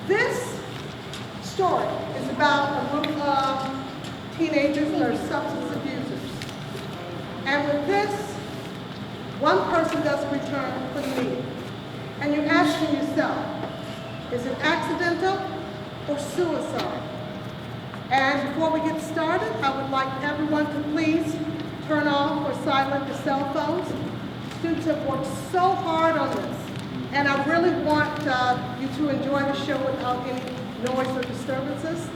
This story is about a group of teenagers and their substance abusers. And with this, one person doesn't return for the meeting. And you're asking yourself, is it accidental or suicide? And before we get started, I would like everyone to please turn off or silence your cell phones. Students have worked so hard on this. And I really want you to enjoy the show without any noise or disturbances.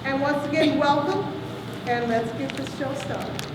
And once again, welcome, and let's get this show started.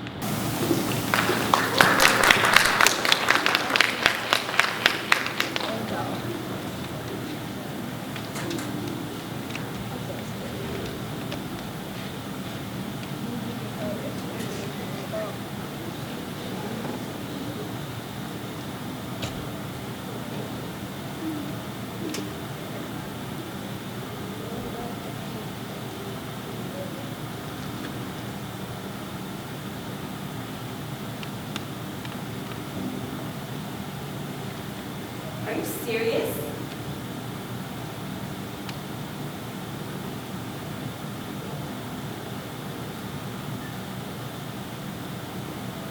Are you serious?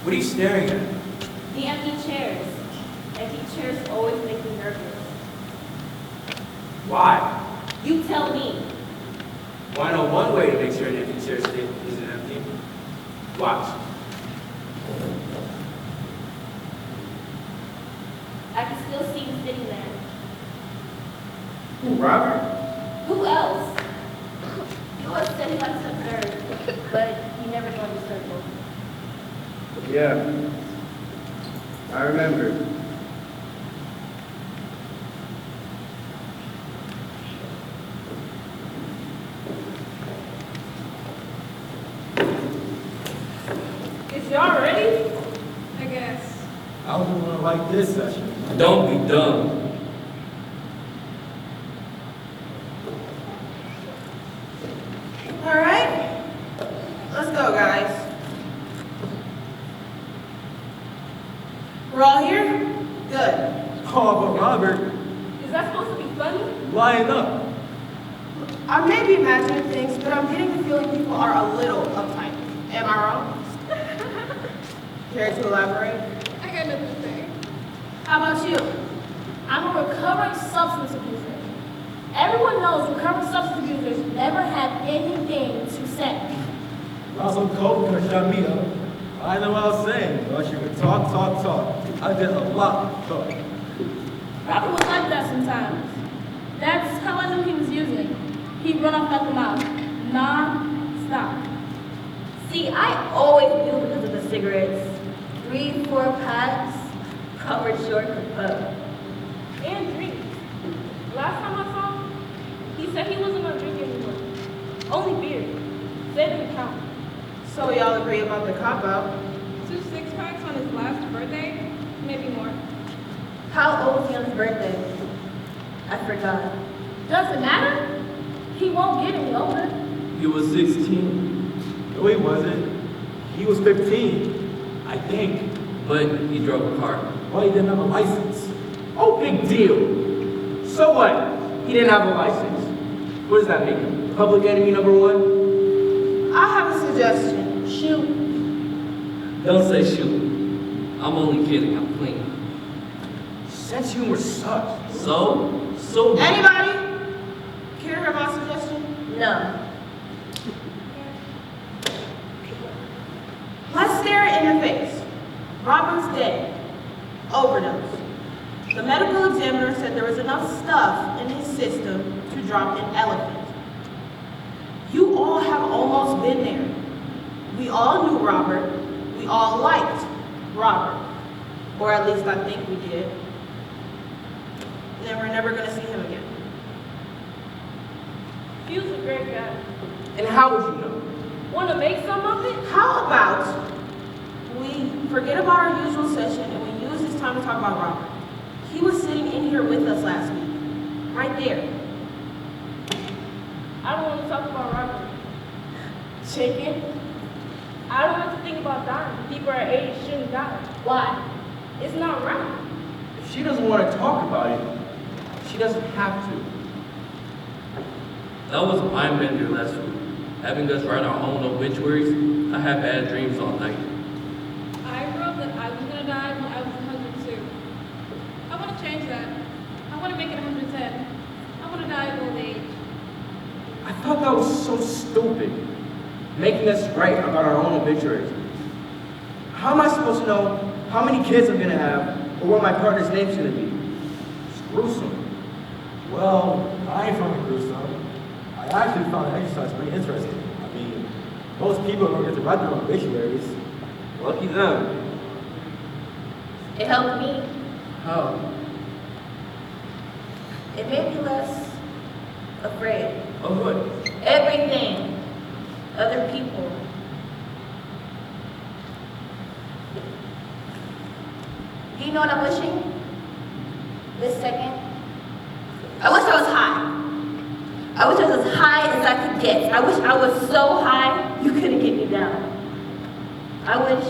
What are you staring at? The empty chairs. Empty chairs always make me nervous. Why? You tell me. Well, I know one way to make sure an empty chair isn't empty. Watch. I can still see you sitting there. Who, Robert? Who else? You always said he likes to observe, but you never joined the circle. Yeah, I remember. Is y'all ready? I guess. I don't want to like this session. Don't be dumb. All right, let's go, guys. We're all here? Good. Oh, but Robert, Is that supposed to be funny? line up. I may be imagining things, but I'm getting the feeling people are a little uptight. Am I wrong? Care to elaborate? I got nothing to say. How about you? I'm a recovering substance abuser. Everyone knows recovering substance abusers never have anything to say. Russell Cole gonna shut me up. I know what I was saying, but you could talk. I did a lot of talking. Robert was like that sometimes. That's how I knew he was using. He'd run off at the mouth, non-stop. See, I always knew because of the cigarettes. 3-4 packs, Robert Short could pub. And drink. Last time I saw him, he said he wasn't gonna drink anymore. Only beer. Said it didn't count. So y'all agree about the cop-out? 2 6-packs on his last birthday? Maybe more. How old was he on his birthday? I forgot. Doesn't matter. He won't get any older. He was 16. No, he wasn't. He was 15, I think. But he drove a car. Well, he didn't have a license. Oh, big deal. So what? He didn't have a license. What does that make him? Public enemy #1? I have a suggestion. Shoot. Don't say shoot. I'm only kidding. I'm clean. Sense of humor sucks. So Anybody? Care to hear my suggestion? No. Let's stare it in the face. Robert's dead. Overdose. The medical examiner said there was enough stuff in his system to drop an elephant. You all have almost been there. We all knew Robert. We all liked Robert. Or at least I think we did. And we're never going to see him again. He was a great guy. And how would you know? Want to make some of it? How about we forget about our usual session and we use this time to talk about Robert? He was sitting in here with us last week. Right there. I don't want to talk about Robert. Chicken? I don't want to think about dying. People our age shouldn't die. Why? It's not right. If she doesn't want to talk about it, she doesn't have to. That was my mender last week. Having us write our own obituaries, I had bad dreams all night. I wrote that I was going to die when I was 102. I want to change that. I want to make it 110. I want to die of old age. I thought that was so stupid, making us write about our own obituaries. How am I supposed to know how many kids I'm gonna have or what my partner's name's gonna be? It's gruesome. Well, I ain't from the gruesome. I actually found the exercise pretty interesting. I mean, most people don't get to write their own obituaries. Lucky them. It helped me. How? It made me less afraid. Of what? Everything. Other people. Do you know what I'm wishing? This second? I wish I was high. I wish I was as high as I could get. I wish I was so high you couldn't get me down. I wish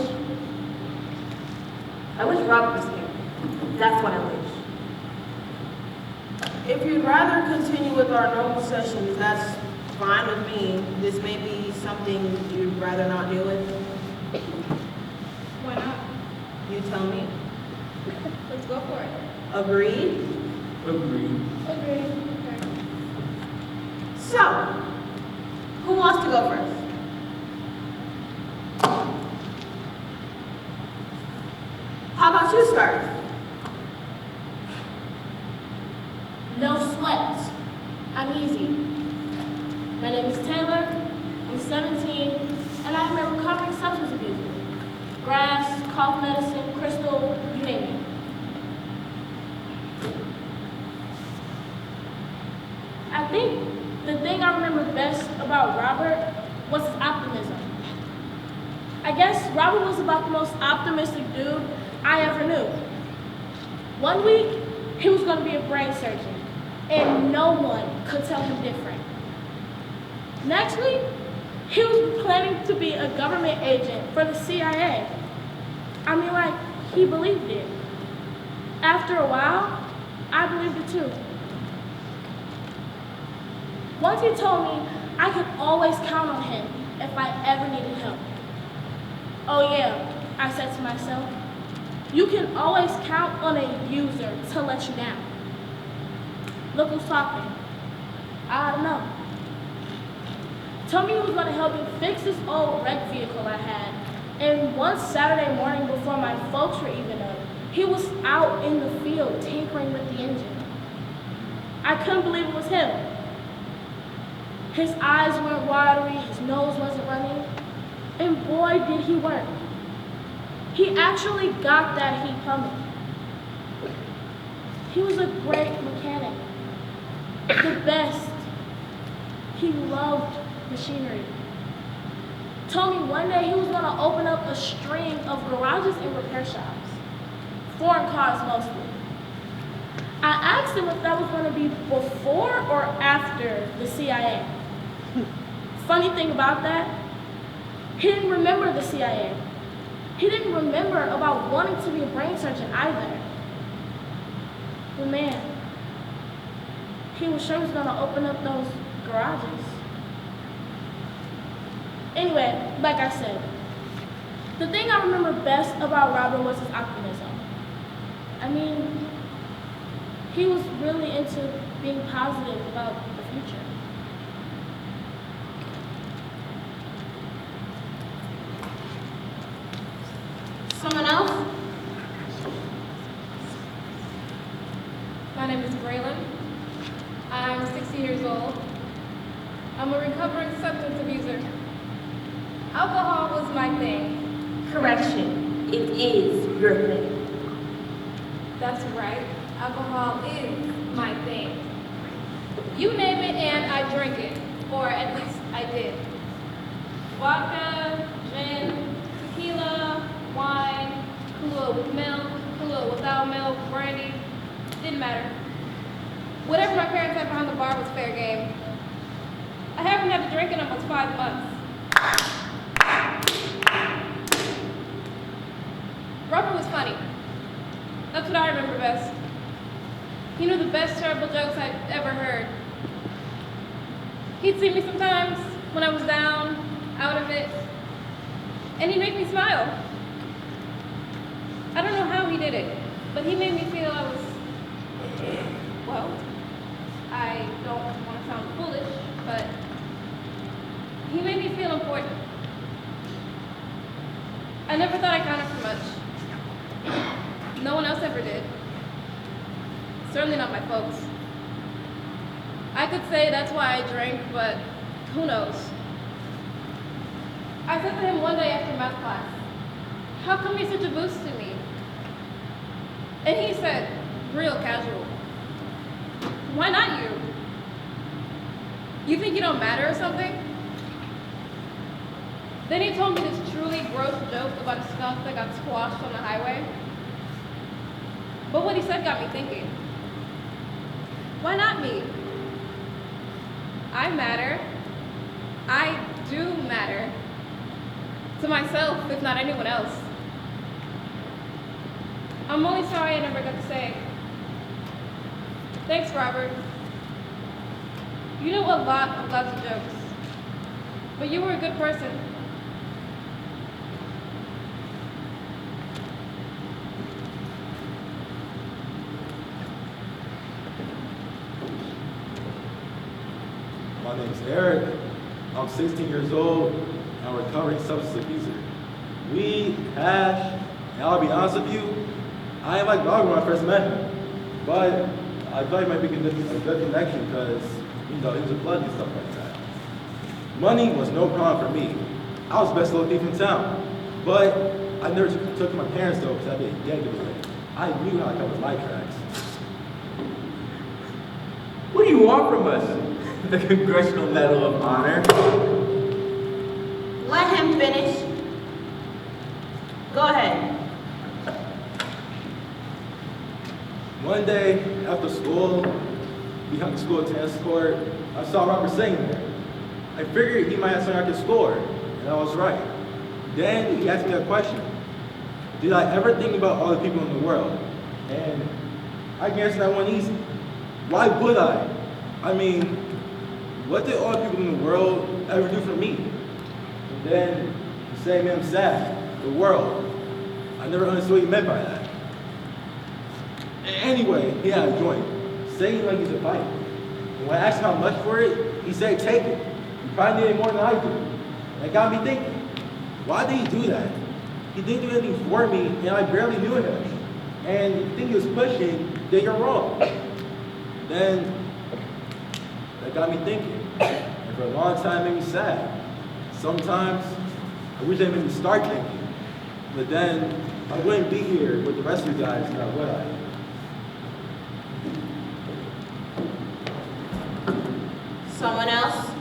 Robert was here. That's what I wish. If you'd rather continue with our normal sessions, that's fine with me. This may be something you'd rather not deal with. Why not? You tell me. Let's go for it. Agreed? Agreed. Okay. So, who wants to go first? How about you start? No sweat. I'm easy. My name is Taylor. I'm 17, and I'm a recovering substance abuser. Grass, cough medicine, crystal, you name it. I think the thing I remember best about Robert was his optimism. I guess Robert was about the most optimistic dude I ever knew. One week, he was going to be a brain surgeon, and no one could tell him different. Next week, he was planning to be a government agent for the CIA. I mean, like, he believed it. After a while, I believed it too. Once he told me I could always count on him if I ever needed help. Oh yeah, I said to myself, you can always count on a user to let you down. Look who's talking. I don't know. Told me he was gonna help me fix this old wrecked vehicle I had. And one Saturday morning before my folks were even up, he was out in the field tinkering with the engine. I couldn't believe it was him. His eyes weren't watery, his nose wasn't running, and boy did he work. He actually got that heat pumping. He was a great mechanic, the best. He loved machinery. Told me one day he was gonna open up a string of garages and repair shops, foreign cars mostly. I asked him if that was gonna be before or after the CIA. Funny thing about that, he didn't remember the CIA. He didn't remember about wanting to be a brain surgeon either. But man, he was sure he was gonna open up those garages. Anyway, like I said, the thing I remember best about Robert was his optimism. I mean, he was really into being positive about the future. Someone else? My name is Braylon. I'm 60 years old. I'm a recovering substance abuser. Alcohol was my thing. Correction, it is your thing. That's right. Alcohol is my thing. You name it and I drink it. Or at least I did. Vodka, gin, tequila, wine, Kahlua with milk, Kahlua without milk, brandy. Didn't matter. Whatever my parents had behind the bar was fair game. I haven't had a drink in almost 5 months. Robert was funny. That's what I remember best. He knew the best terrible jokes I'd ever heard. He'd see me sometimes when I was down, out of it, and he'd make me smile. I don't know how he did it, but he made me feel I was, well, I don't want to sound foolish, but he made me feel important. I never thought I counted for much. No one else ever did. Certainly not my folks. I could say that's why I drank, but who knows? I said to him one day after math class, "How come you're such a boost to me?" And he said, real casual, "Why not you? You think you don't matter or something?" Then he told me this truly gross joke about a skunk that got squashed on the highway. But what he said got me thinking. Why not me? I matter. I do matter. To myself, if not anyone else. I'm only sorry I never got to say, "Thanks, Robert. You know a lot of lots of jokes, but you were a good person." My name's Eric. I'm 16 years old and I'm a recovering substance abuser. Weed, hash, and I'll be honest with you, I ain't like Robert when I first met him. But I thought he might be a good connection because, he was a blood and stuff like that. Money was no problem for me. I was the best little thief in town. But I never took my parents though because I'd be a gang giveaway. I knew how to cover my tracks. What do you want from us? The Congressional Medal of Honor? Let him finish. Go ahead. One day, after school, behind the school tennis court, I saw Robert sitting there. I figured he might have something I could score, and I was right. Then he asked me a question. Did I ever think about all the people in the world? And I can answer that one easy. Why would I? I mean, what did all the people in the world ever do for me? And then he said, "Man, I'm sad. The world." I never understood what he meant by that. Anyway, he had a joint, saying like he's a pipe. And when I asked him how much for it, he said, "Take it. You probably need it more than I do." And it got me thinking, why did he do that? He didn't do anything for me, and I barely knew him. And if you think he was pushing, then you're wrong. Then, that got me thinking. And for a long time, it made me sad. Sometimes, I wish they made me start thinking. But then, I wouldn't be here with the rest of you guys, now would I? Someone else?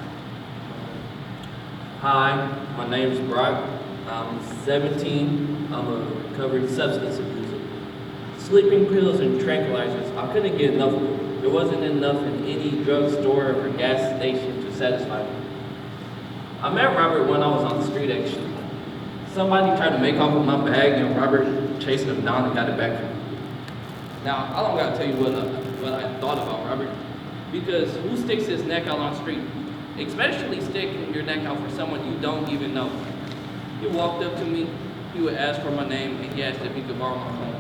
Hi, my name is Brock. I'm 17. I'm a recovered substance abuser. Sleeping pills and tranquilizers, I couldn't get enough of them. There wasn't enough in any drugstore or gas station to satisfy me. I met Robert when I was on the street, actually. Somebody tried to make off with my bag, and Robert chased him down and got it back from me. Now, I don't gotta tell you what I thought about Robert, because who sticks his neck out on the street? Especially sticking your neck out for someone you don't even know. He walked up to me, he would ask for my name, and he asked if he could borrow my phone.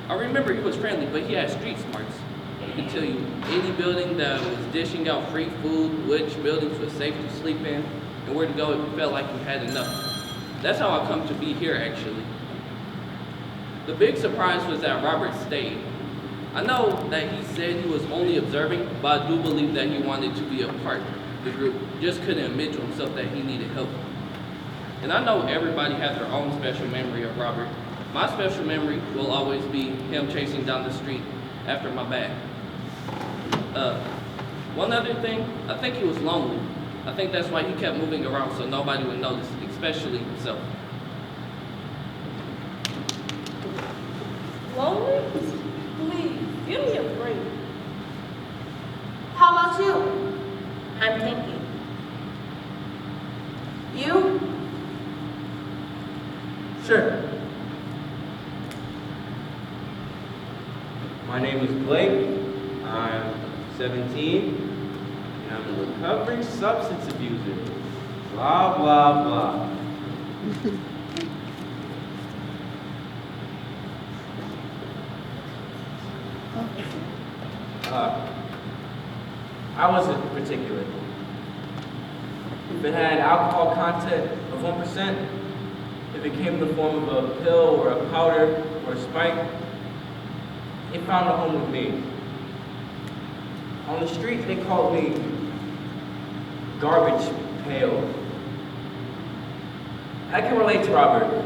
I remember he was friendly, but he had street smarts. He could tell you any building that was dishing out free food, which buildings was safe to sleep in, and where to go if you felt like you had enough. That's how I come to be here, actually. The big surprise was that Robert stayed. I know that he said he was only observing, but I do believe that he wanted to be a part of the group, just couldn't admit to himself that he needed help. And I know everybody has their own special memory of Robert. My special memory will always be him chasing down the street after my bag. One other thing, I think he was lonely. I think that's why he kept moving around so nobody would notice, especially himself. Lonely? Please, give me a break. How about you? I'm thinking. You? Sure. My name is Blake. I'm 17, and I'm a recovering substance abuser. Blah, blah, blah. I wasn't particular. If it had alcohol content of 1%, if it came in the form of a pill or a powder or a spike, it found a home with me. On the street, they called me garbage pail. I can relate to Robert.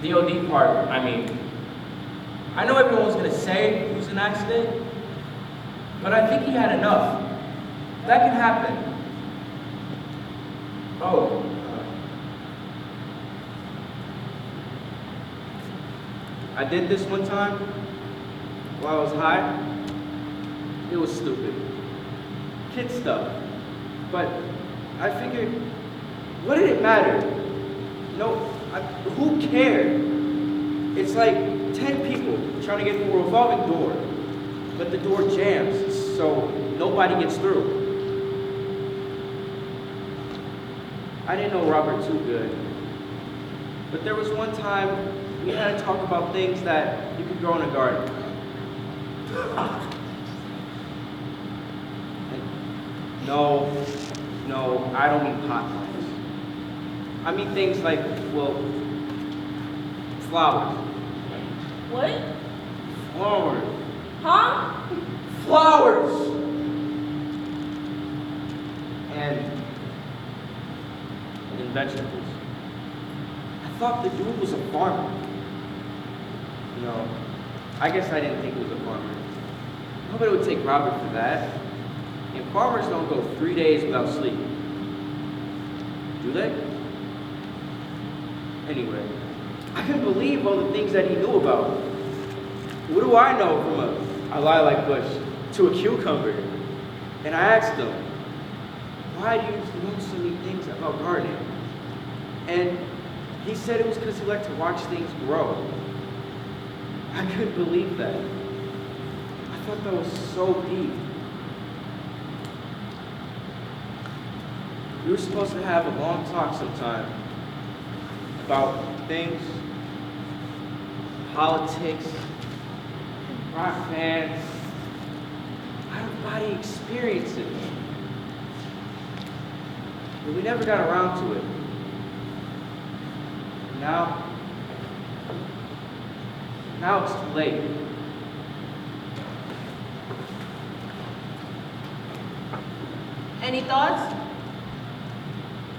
The OD part, I mean. I know everyone was gonna say it was an accident, but I think he had enough. That can happen. Oh. I did this one time while I was high. It was stupid. Kid stuff. But I figured, what did it matter? Who cared? It's like 10 people trying to get through a revolving door, but the door jams, so nobody gets through. I didn't know Robert too good, but there was one time we had to talk about things that you could grow in a garden. No, I don't mean pot plants. I mean things like, well, flowers. What? Flowers. Huh? Flowers! And vegetables. I thought the dude was a farmer. No, I guess I didn't think he was a farmer. Nobody would take Robert for that. And farmers don't go 3 days without sleep. Do they? Anyway, I couldn't believe all the things that he knew about. What do I know from a lilac bush to a cucumber? And I asked him, why do you know so many things about gardening? And he said it was because he liked to watch things grow. I couldn't believe that. I thought that was so deep. We were supposed to have a long talk sometime about things, politics, rock bands, out-of-body experiences. But we never got around to it. Now it's too late. Any thoughts?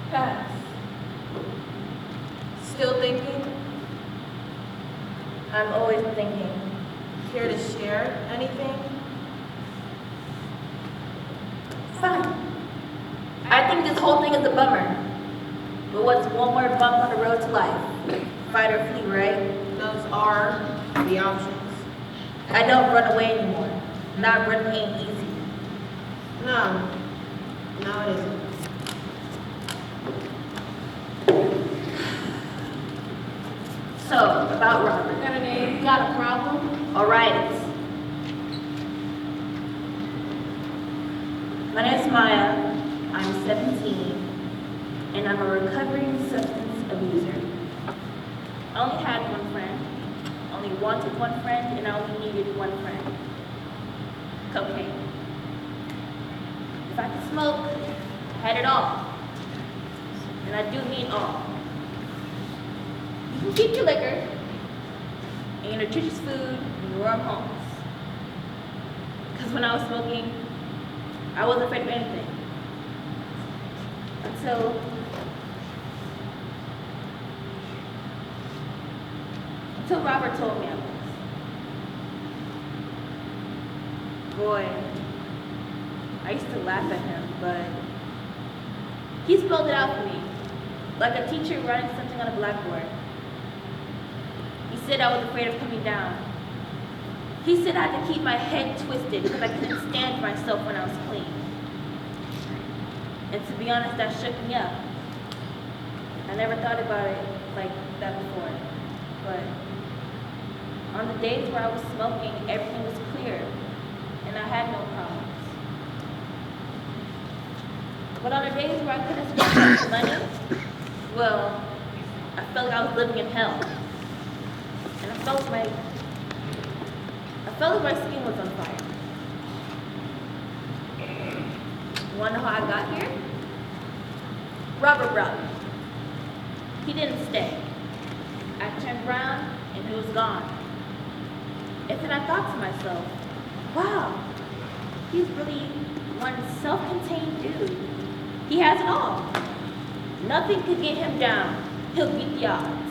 Pass. Still thinking? I'm always thinking. Care to share anything? Fine. I think this whole thing is a bummer. But what's one more bump on the road to life? Fight or flee, right? Those are the options. I don't run away anymore. Not running ain't easy. No, it isn't. So, about Robert. Got a name? Got a problem? All right. My name's Maya. I'm 17, and I'm a recovering substance abuser. I only had one friend, only wanted one friend, and I only needed one friend. Cocaine. If I could smoke, I had it all. And I do mean all. You can keep your liquor, and your nutritious food, and your warm homes. Because when I was smoking, I wasn't afraid of anything. Until Robert told me I was. Boy, I used to laugh at him, but he spelled it out for me, like a teacher writing something on a blackboard. He said I was afraid of coming down. He said I had to keep my head twisted because I couldn't stand myself when I was clean. And to be honest, that shook me up. I never thought about it like that before. But on the days where I was smoking, everything was clear, and I had no problems. But on the days where I couldn't spend much money, well, I felt like I was living in hell. And I felt like my skin was on fire. You wanna know how I got here? Robert brought me. He didn't stay. I turned around and he was gone. And then I thought to myself, wow, he's really one self-contained dude. He has it all. Nothing could get him down. He'll beat the odds.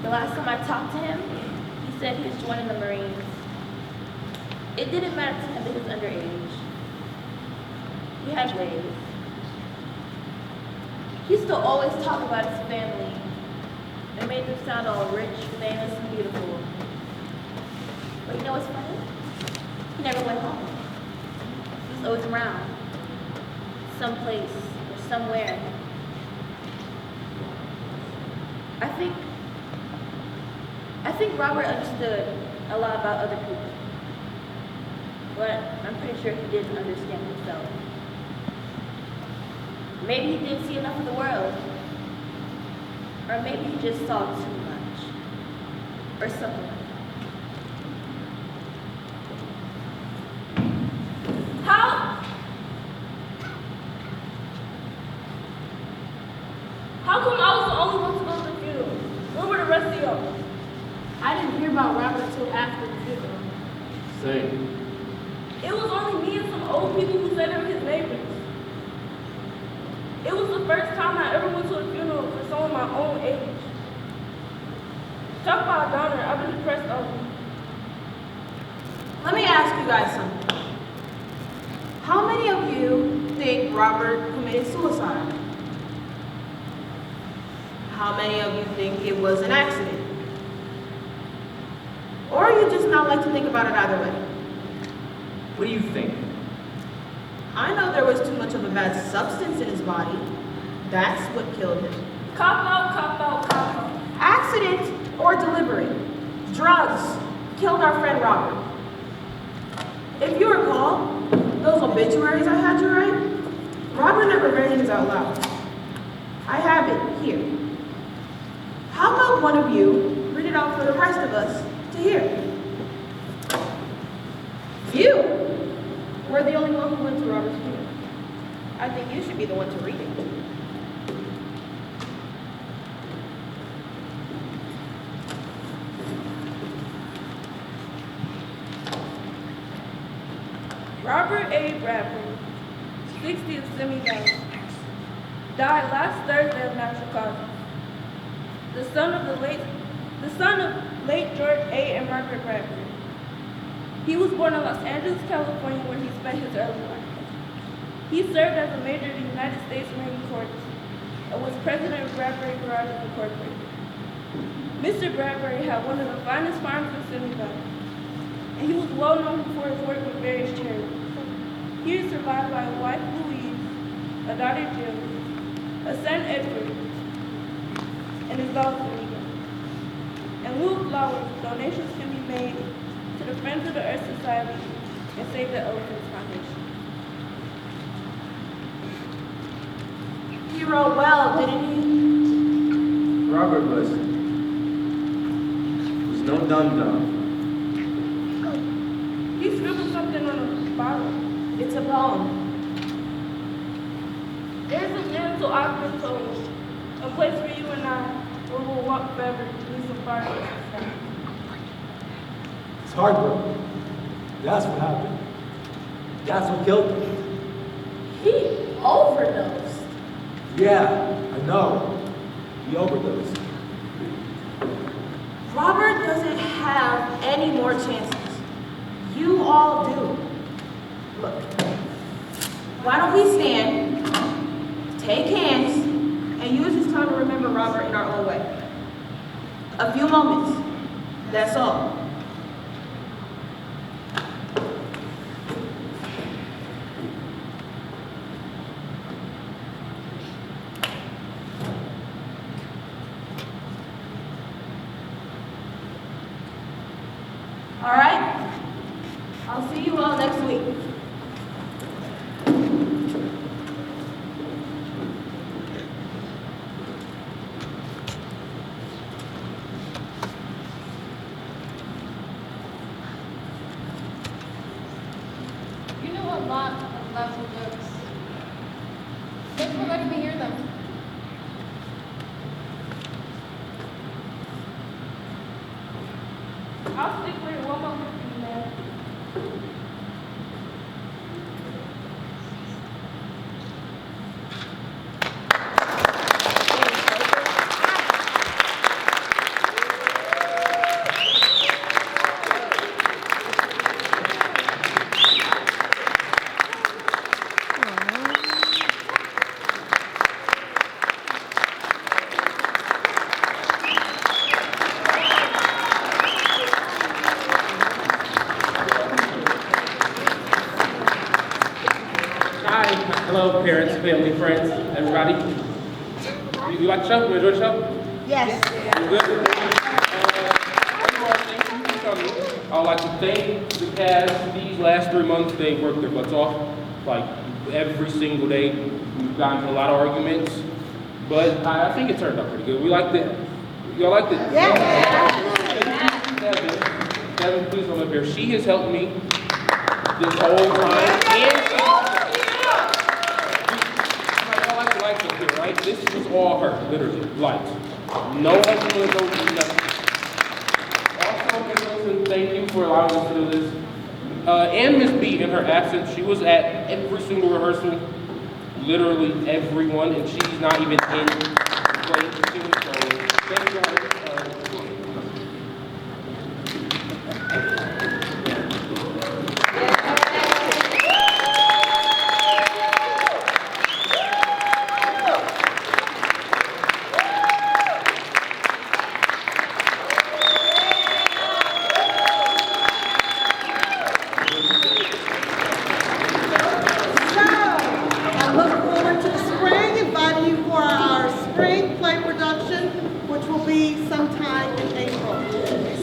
The last time I talked to him, he said he was joining the Marines. It didn't matter to him that he was underage. He had ways. He used to always talk about his family. It made them sound all rich, famous, and beautiful. But you know what's funny? He never went home. He was always around. Someplace or somewhere. I think Robert understood a lot about other people. But I'm pretty sure he didn't understand himself. Maybe he didn't see enough of the world. Or maybe he just saw too much. Or something like that. How come I was the only one to go to the funeral? Where were the rest of y'all? I didn't hear about Robert until after the funeral. Same. It was only me and some old people who said they were his neighbors. It was the first time I ever went to a funeral for someone my own age. Talk about a downer, I've been depressed all week. Let me ask you guys something. How many of you think Robert committed suicide? How many of you think it was an accident? Or you just not like to think about it either way? What do you think? I know there was too much of a bad substance in his body. That's what killed him. Cop out, cop out, cop out. Accident or deliberate. Drugs killed our friend Robert. If you recall, those obituaries I had you write, Robert never read these out loud. I have it here. How about one of you read it out for the rest of us to hear? You were the only one who went to Robert's funeral. I think you should be the one to read it. Robert A. Bradford, 60 of Simi Valley, died last Thursday of natural causes. The son of late George A. and Margaret Bradford. He was born in Los Angeles, California, where he spent his early life. He served as a major in the United States Marine Corps and was president of Bradbury Garages Incorporated. Mr. Bradbury had one of the finest farms in Simi Valley, and he was well known for his work with various charities. He is survived by a wife, Louise, a daughter, Jill, a son, Edward, and his dog, Domingo. In lieu of flowers, donations can be made to the Friends of the Earth Society and Save the Elephants Foundation. He wrote well, didn't he? Robert was no dum-dum. He scribbled something on a bottle. It's a poem. There's a land, so I've been told, a place for you and I, where we'll walk forever through some fire. It's heartbroken. That's what happened. That's what killed him. He overdosed. Yeah, I know. He overdosed. Robert doesn't have any more chances. You all do. Look, why don't we stand, take hands, and use this time to remember Robert in our own way. A few moments, that's all. All right? I'll see you all next week. a lot of laughs and jokes. Thanks for letting me hear them. I'll stick with it one more for you, man. Hi, hello, parents, family, friends, everybody. You like the show? You enjoy the show? Yes. You good? First of all, thank you for coming. I would like to thank the cast. These last 3 months, they worked their butts off. Like, every single day, we've gotten into a lot of arguments. But I think it turned out pretty good. We liked it. Y'all liked it? Yeah. Devin, please come up here. She has helped me this whole time. And lights up here, right? This was all her, literally, lights. No husband was over, nothing. Also, Ms. Wilson, thank you for allowing us to do this. And Miss B, in her absence, she was at every single rehearsal, literally everyone, and she's not even in play. So, thank you guys.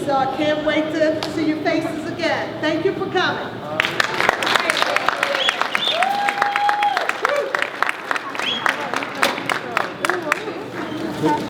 So I can't wait to see your faces again. Thank you for coming.